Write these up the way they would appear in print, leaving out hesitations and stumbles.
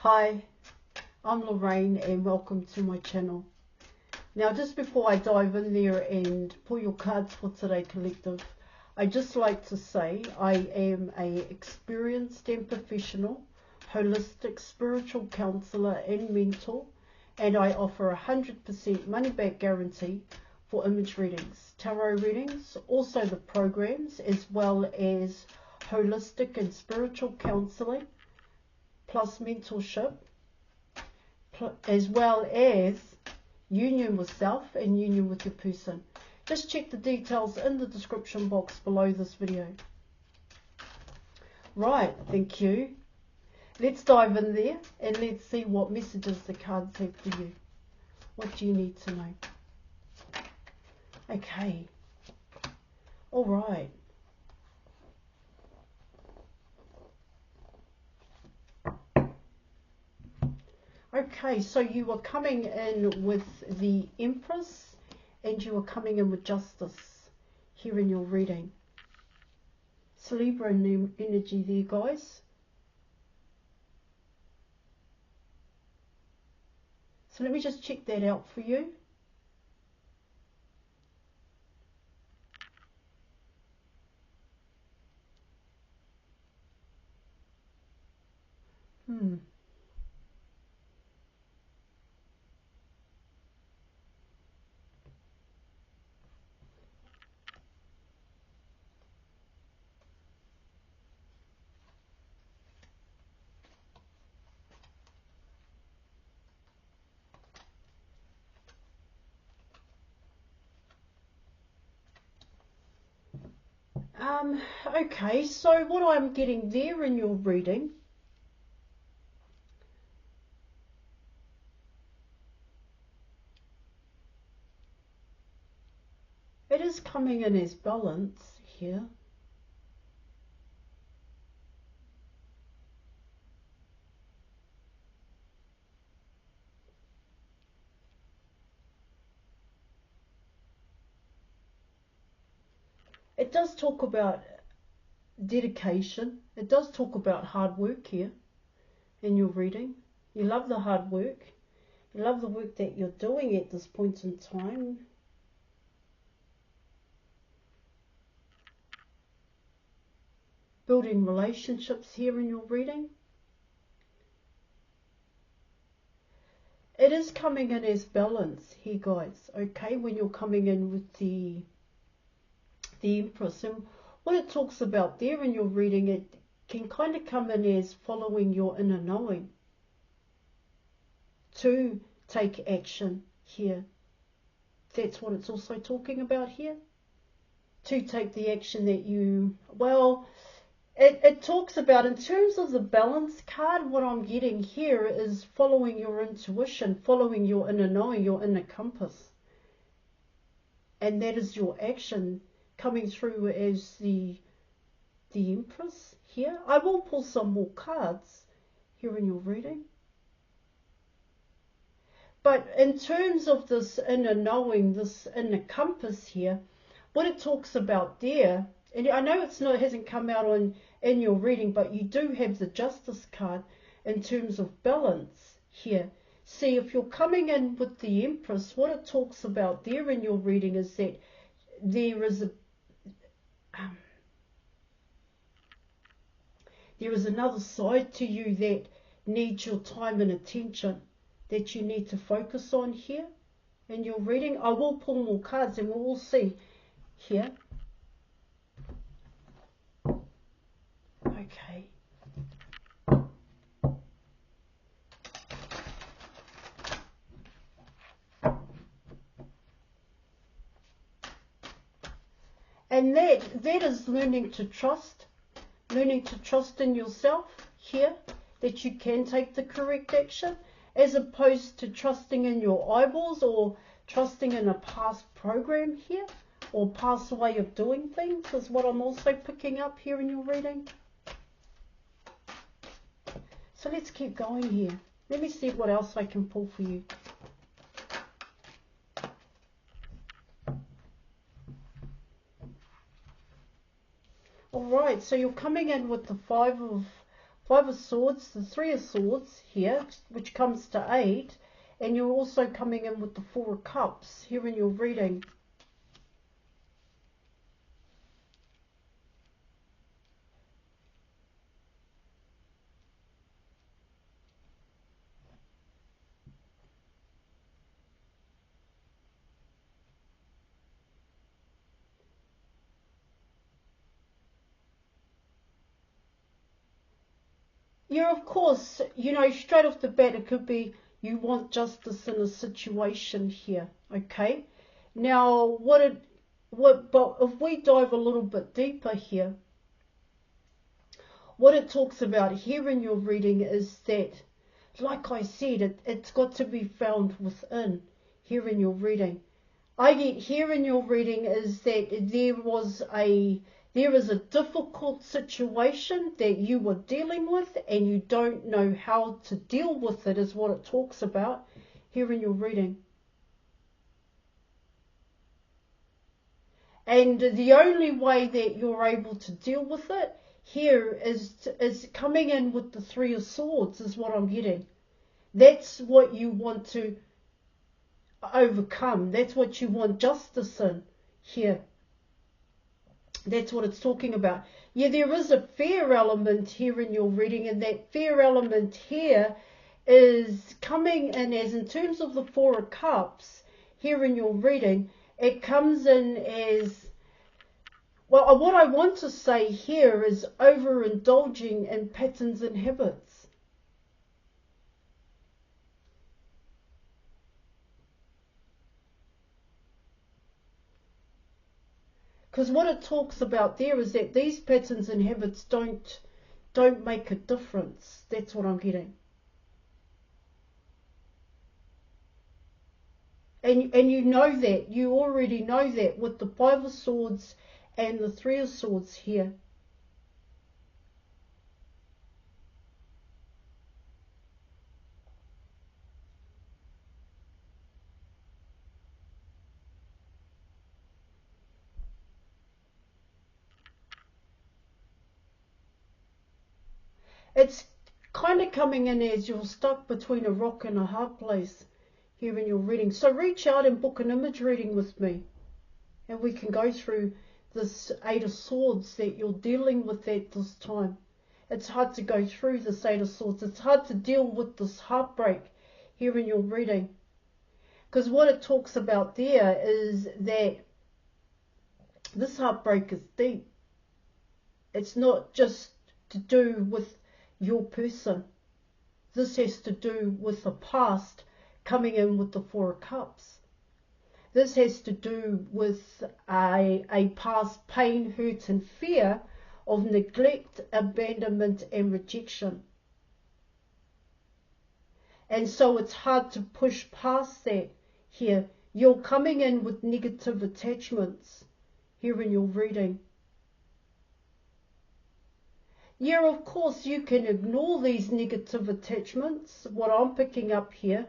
Hi, I'm Lorraine and welcome to my channel. Now just before I dive in there and pull your cards for today collective, I just like to say I am a experienced and professional holistic spiritual counsellor and mentor, and I offer 100% money back guarantee for image readings, tarot readings, also the programs, as well as holistic and spiritual counselling, plus mentorship, as well as union with self and union with your person. Just check the details in the description box below this video. Right, thank you. Let's dive in there and let's see what messages the cards have for you. What do you need to know? Okay. All right. Okay, so you are coming in with the Empress and you are coming in with Justice here in your reading. It's Libra energy there, guys. So let me just check that out for you. Okay, so what I'm getting there in your reading, it is coming in as balance here. It does talk about dedication. It does talk about hard work here in your reading. You love the hard work. You love the work that you're doing at this point in time. Building relationships here in your reading. It is coming in as balance here, guys. Okay, when you're coming in with the Empress. And what it talks about there in your reading, it can kind of come in as following your inner knowing to take action here. That's what it's also talking about here. To take the action that you, well, it talks about, in terms of the balance card, what I'm getting here is following your intuition, following your inner knowing, your inner compass. And that is your action coming through as the Empress here. I will pull some more cards here in your reading. But in terms of this inner knowing, this inner compass here, what it talks about there, and I know it hasn't come out in your reading, but you do have the Justice card in terms of balance here. See, if you're coming in with the Empress, what it talks about there in your reading is that there is another side to you that needs your time and attention, that you need to focus on here in your reading. I will pull more cards and we'll see here. Okay. And that is learning to trust in yourself here, that you can take the correct action, as opposed to trusting in your eyeballs or trusting in a past program here, or past way of doing things, is what I'm also picking up here in your reading. So let's keep going here. Let me see what else I can pull for you. Alright, so you're coming in with the Five Five of Swords, the Three of Swords here, which comes to 8, and you're also coming in with the Four of Cups here in your reading. Yeah, of course, you know, straight off the bat, it could be you want justice in a situation here, okay? Now, but if we dive a little bit deeper here, what it talks about here in your reading is that, like I said, it's got to be found within here in your reading. I get here in your reading is that there is a difficult situation that you were dealing with and you don't know how to deal with it, is what it talks about here in your reading. And the only way that you're able to deal with it here is coming in with the Three of Swords, is what I'm getting. That's what you want to overcome. That's what you want justice in here. That's what it's talking about. Yeah, there is a fear element here in your reading, and that fear element here is coming in as, in terms of the Four of Cups here in your reading, it comes in as, well, what I want to say here is overindulging in patterns and habits. Because what it talks about there is that these patterns and habits don't make a difference. That's what I'm getting. And you know that. You already know that with the Five of Swords and the Three of Swords here. It's kind of coming in as you're stuck between a rock and a hard place here in your reading. So reach out and book an image reading with me, and we can go through this Eight of Swords that you're dealing with at this time. It's hard to go through this Eight of Swords. It's hard to deal with this heartbreak here in your reading. Because what it talks about there is that this heartbreak is deep. It's not just to do with your person. This has to do with the past coming in with the Four of Cups. This has to do with a past pain, hurt and fear of neglect, abandonment and rejection. And so it's hard to push past that here. You're coming in with negative attachments here in your reading. Yeah, of course, you can ignore these negative attachments, what I'm picking up here,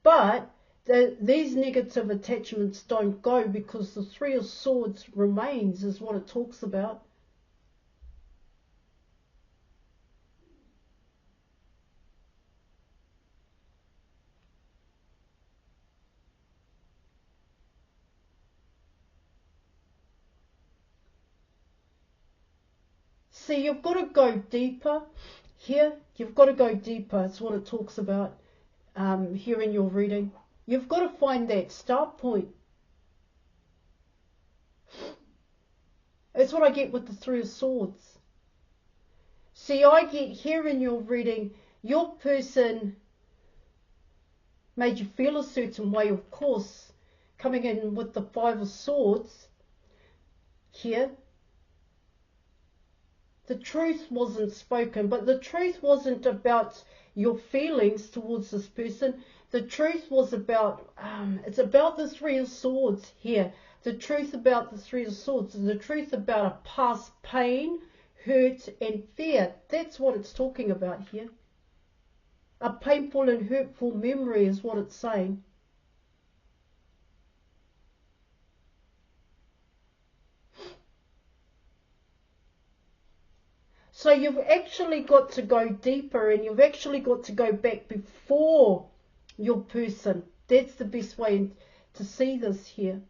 but these negative attachments don't go, because the Three of Swords remains, is what it talks about. See, you've got to go deeper here. You've got to go deeper. It's what it talks about here in your reading. You've got to find that start point. That's what I get with the Three of Swords. See, I get here in your reading, your person made you feel a certain way, of course, coming in with the Five of Swords here. The truth wasn't spoken, but the truth wasn't about your feelings towards this person. The truth was about, it's about the Three of Swords here. The truth about the Three of Swords is the truth about a past pain, hurt and fear. That's what it's talking about here. A painful and hurtful memory is what it's saying. So you've actually got to go deeper, and you've actually got to go back before your person. That's the best way to see this here.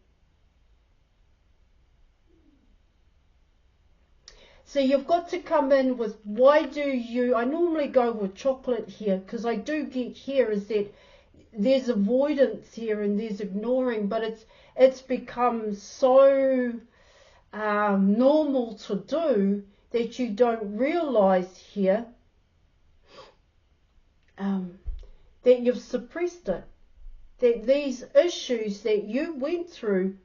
So you've got to come in with, why do you, I normally go with chocolate here, because I do get here is that there's avoidance here and there's ignoring, but it's become so normal to do that you don't realize here that you've suppressed it, that these issues that you went through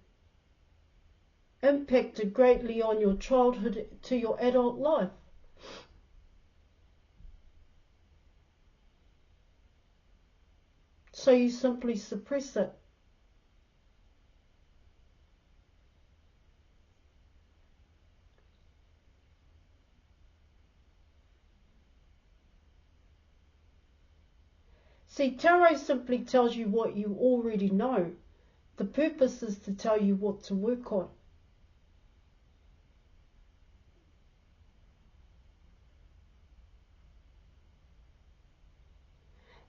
impacted greatly on your childhood to your adult life. So you simply suppress it. See, tarot simply tells you what you already know. The purpose is to tell you what to work on.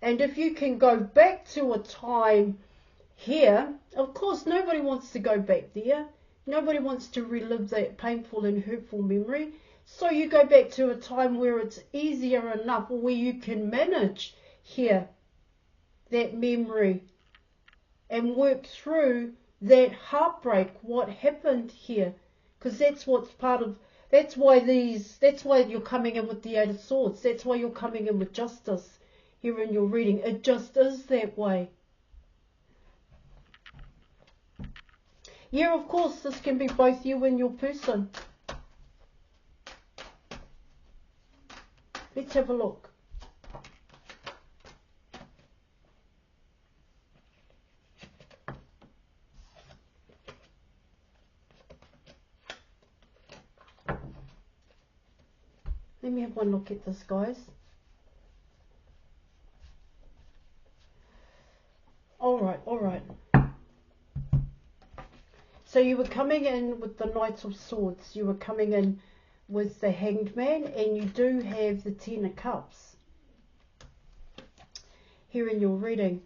And if you can go back to a time here, of course nobody wants to go back there. Nobody wants to relive that painful and hurtful memory. So you go back to a time where it's easier enough, or where you can manage here that memory and work through that heartbreak, what happened here. Because that's what's part of, that's why you're coming in with the Eight of Swords. That's why you're coming in with justice here in your reading. It just is that way. Yeah, of course, this can be both you and your person. Let's have a look. Let me have one look at this, guys. All right. So you were coming in with the Knight of Swords. You were coming in with the Hanged Man, and you do have the Ten of Cups here in your reading.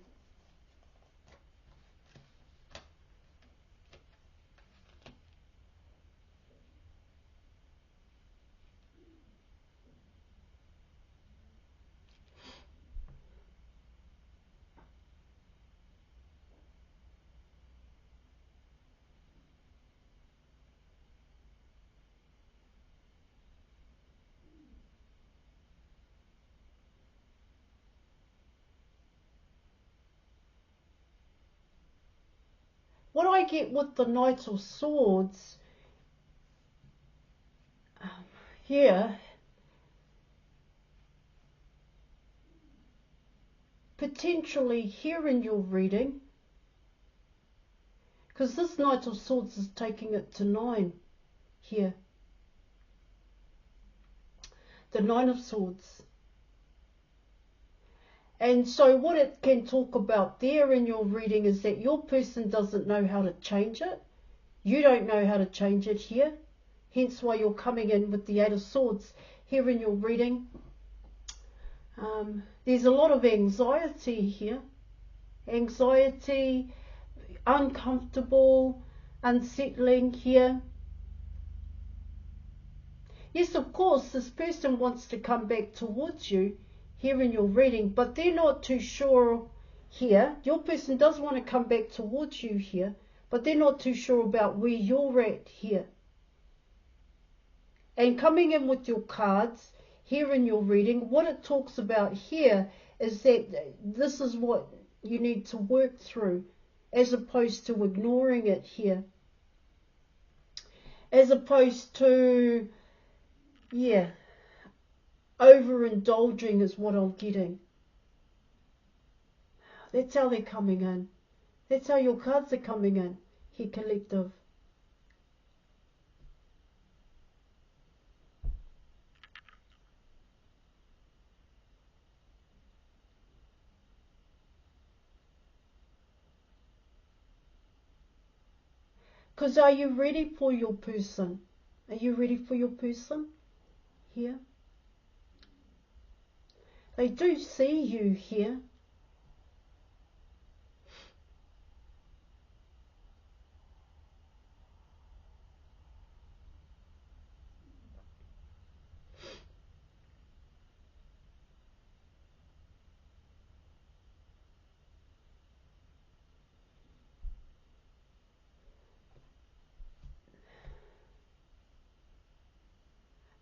What I get with the Knight of Swords here, potentially here in your reading, because this Knight of Swords is taking it to 9 here. The Nine of Swords. And so what it can talk about there in your reading is that your person doesn't know how to change it. You don't know how to change it here. Hence why you're coming in with the Eight of Swords here in your reading. There's a lot of anxiety here. Anxiety, uncomfortable, unsettling here. Yes, of course, this person wants to come back towards you here in your reading, but they're not too sure here. Your person does want to come back towards you here, but they're not too sure about where you're at here. And coming in with your cards here in your reading, what it talks about here is that this is what you need to work through, as opposed to ignoring it here. As opposed to, yeah, overindulging is what I'm getting. That's how they're coming in. That's how your cards are coming in here, collective. Because are you ready for your person? Are you ready for your person here? They do see you here.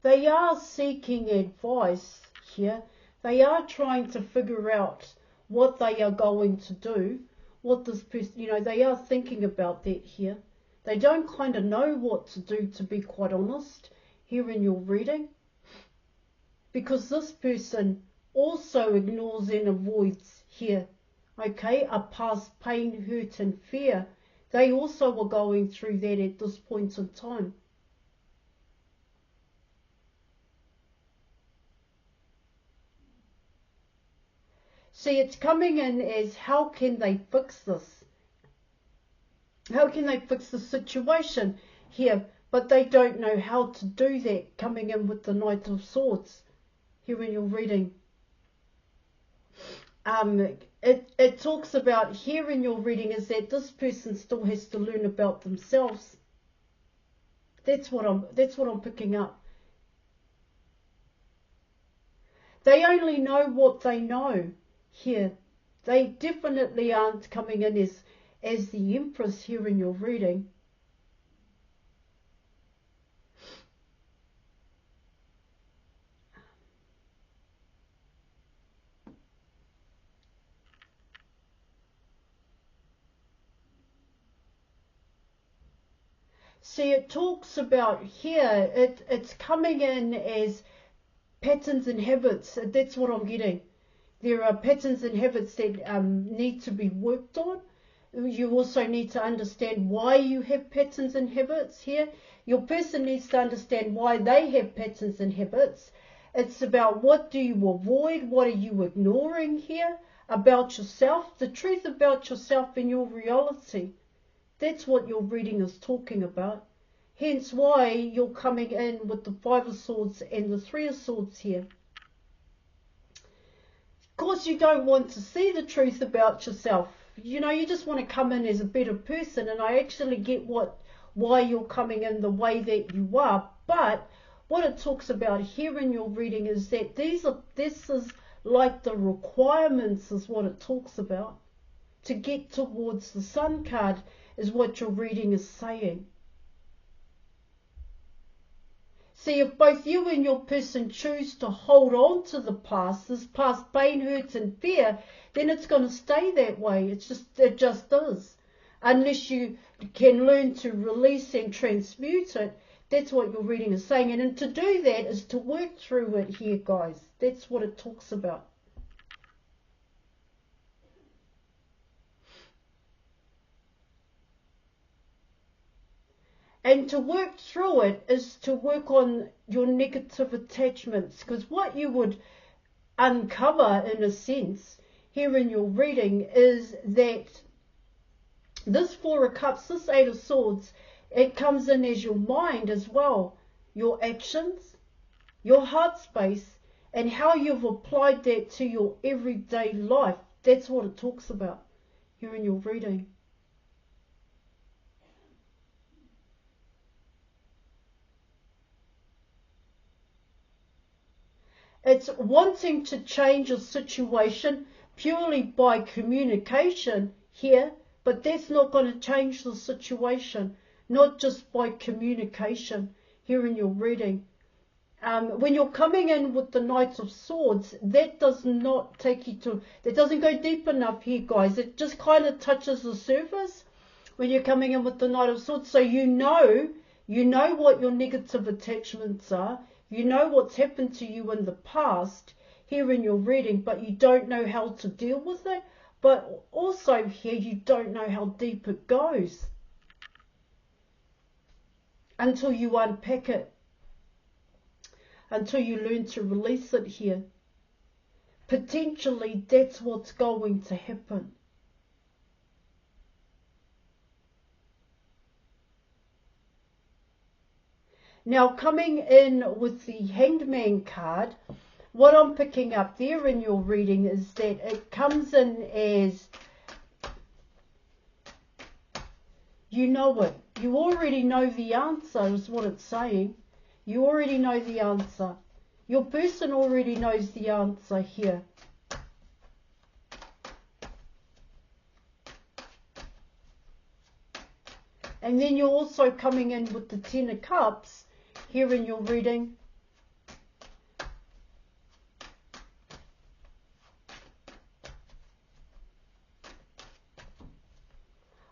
They are seeking advice here. They are trying to figure out what they are going to do, what this person, they are thinking about that here. They don't kind of know what to do, to be quite honest, here in your reading. Because this person also ignores and avoids here, okay, a past pain, hurt and fear. They also are going through that at this point in time. See, it's coming in as how can they fix this? How can they fix the situation here? But they don't know how to do that, coming in with the Knight of Swords here in your reading. It talks about here in your reading is that this person still has to learn about themselves. That's what I'm picking up. They only know what they know here. They definitely aren't coming in as the Empress here in your reading. See, it talks about here, it's coming in as patterns and habits. That's what I'm getting. There are patterns and habits that need to be worked on. You also need to understand why you have patterns and habits here. Your person needs to understand why they have patterns and habits. It's about what do you avoid, what are you ignoring here about yourself, the truth about yourself and your reality. That's what your reading is talking about. Hence why you're coming in with the Five of Swords and the Three of Swords here. Of course, you don't want to see the truth about yourself. You just want to come in as a better person, and I actually get why you're coming in the way that you are. But what it talks about here in your reading is that this is like the requirements is what it talks about. To get towards the Sun card is what your reading is saying. See, if both you and your person choose to hold on to the past, this past pain, hurts and fear, then it's going to stay that way. It just is. Unless you can learn to release and transmute it, that's what your reading is saying. And to do that is to work through it here, guys. That's what it talks about. And to work through it is to work on your negative attachments, because what you would uncover, in a sense, here in your reading is that this Four of Cups, this Eight of Swords, it comes in as your mind as well, your actions, your heart space, and how you've applied that to your everyday life. That's what it talks about here in your reading. It's wanting to change a situation purely by communication here, but that's not going to change the situation, not just by communication here in your reading. When you're coming in with the Knight of Swords, that does not take you to, that doesn't go deep enough here, guys. It just kind of touches the surface when you're coming in with the Knight of Swords. So you know what your negative attachments are. You know what's happened to you in the past here in your reading, but you don't know how to deal with it. But also here, you don't know how deep it goes until you unpack it, until you learn to release it here. Potentially, that's what's going to happen. Now, coming in with the Hanged Man card, what I'm picking up there in your reading is that it comes in as, you know it. You already know the answer is what it's saying. You already know the answer. Your person already knows the answer here. And then you're also coming in with the Ten of Cups here in your reading.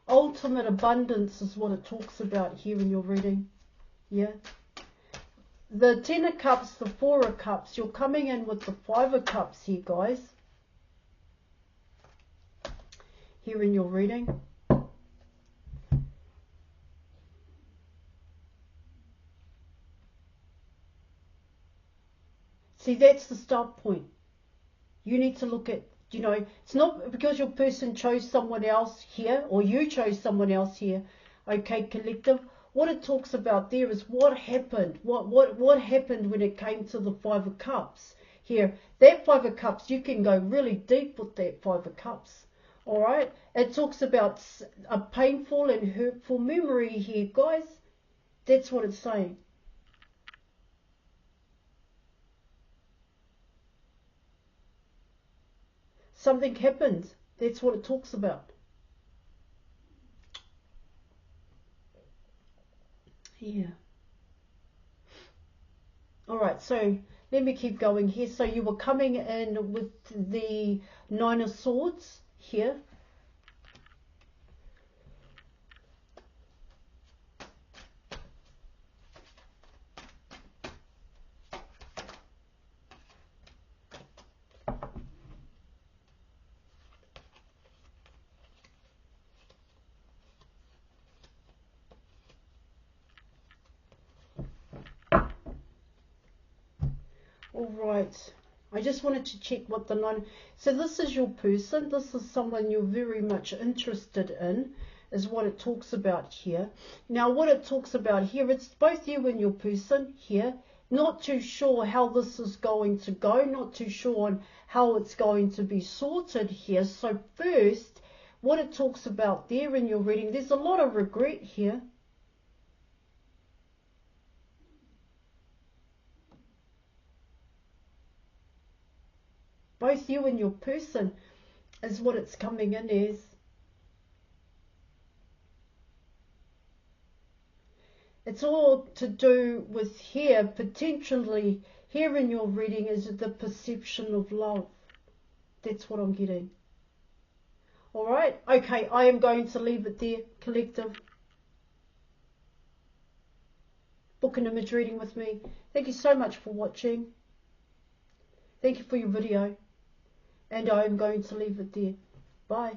Ultimate abundance is what it talks about here in your reading. Yeah. The Ten of Cups, the Four of Cups, you're coming in with the Five of Cups here, guys. Here in your reading. See, that's the start point. You need to look at, you know, it's not because your person chose someone else here or you chose someone else here, okay, collective. What it talks about there is what happened. What happened when it came to the Five of Cups here. That Five of Cups, you can go really deep with that Five of Cups. All right. It talks about a painful and hurtful memory here, guys. That's what it's saying. Something happened. That's what it talks about. Yeah. All right, so let me keep going here. So you were coming in with the Nine of Swords here. All right, I just wanted to check what the nine. So this is your person. This is someone you're very much interested in, is what it talks about here. Now, what it talks about here, it's both you and your person here. Not too sure how this is going to go. Not too sure on how it's going to be sorted here. So first, what it talks about there in your reading, there's a lot of regret here. Both you and your person is what it's coming in as. It's all to do with here, potentially, here in your reading is the perception of love. That's what I'm getting. All right, okay, I am going to leave it there, collective. Book and image reading with me. Thank you so much for watching. Thank you for your video. And I am going to leave it there. Bye.